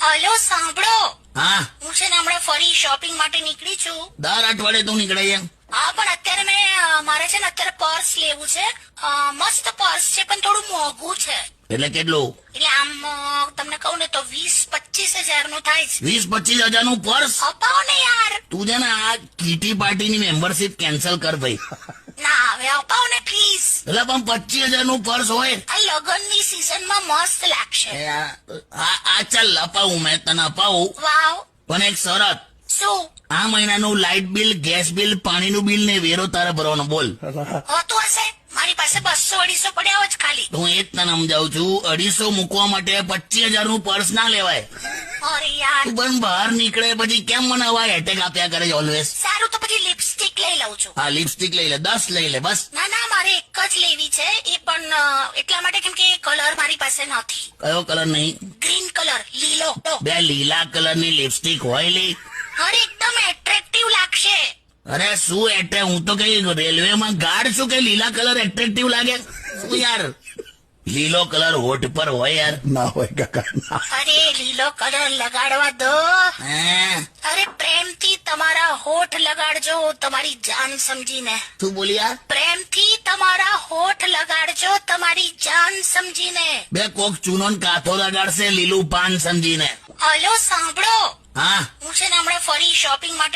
Hello સાંભળો, હા, હું છે ને હમણાં ફરી શોપિંગ માટે નીકળી છું. દર અઠવાડિયે તું નીકળે છે. હા, પણ અત્યારે મારે છે ને અત્યારે પર્સ લેવું છે. મસ્ત પર્સ છે પણ થોડું મોંઘું છે. એટલે કેટલું? એટલે આમ તમને કહું ને તો 20-25 હજાર નું થાય છે. 20-25 હજારનું પર્સ? અપાવો ને યાર. તું છે ને આ કીટી પાર્ટીની મેમ્બરશિપ કેન્સલ કર ભાઈ. ના હવે અપાવો ને પ્લીઝ. એટલે પણ 25,000નું પર્સ હોય? આ લગનની સિઝનમાં મસ્ત લાગશે. એ આ ચાલ અપાવું, મેં તને અપાવું, વાવ. પણ એક શરત. શું? આ મહિનાનું લાઇટ બિલ, ગેસ બિલ, પાણીનું બિલ ને વેરો તારે ભરવાનો. બોલ. હોતું હશે, મારી પાસે 200-250 પડ્યા હોય જ ખાલી. હું એ જ તને સમજાવું છું, 250 મૂકવા માટે 25,000નું પર્સ ના લેવાય. અરે યાર. તું પણ બહાર નીકળે પછી કેમ મને આવા એટેક આપ્યા કરે છે ઓલવેઝ? સારું તો પછી લિપસ્ટિક લઈ લઉં છું. હા, લિપસ્ટિક લઈ લે, 10 લઈ લે બસ. ના ના, મારે એક જ લેવી છે, એ પણ એટલા માટે કેમ કે કલર મારી પાસે નથી. કયો કલર નહીં? ગ્રીન કલર, લીલો. બે લીલા કલરની લિપસ્ટિક હોય લી? અરે એકદમ એટ્રેક્ટિવ લાગશે. અરે શું એટલે, હું તો કઈ રેલવેમાં ગાર્ડ છું કે લીલા કલર એટ્રેક્ટિવ લાગે? શું યાર, લીલો કલર હોઠ પર હોય યાર? ના હોય કાકા. અરે લીલો કલર લગાડવા દો. હે? અરે પ્રેમથી તમારા હોઠ લગાડજો, તમારી જાન સમજીને. શું બોલી યાર? પ્રેમથી તમારા હોઠ લગાડજો, તમારી જાન સમજીને. બે કોક ચૂનો ને કાથો લગાડશે લીલું પાન સમજીને. હલો સાંભળો, હા, હું છે ને હમણાં ફરી શોપિંગ માટે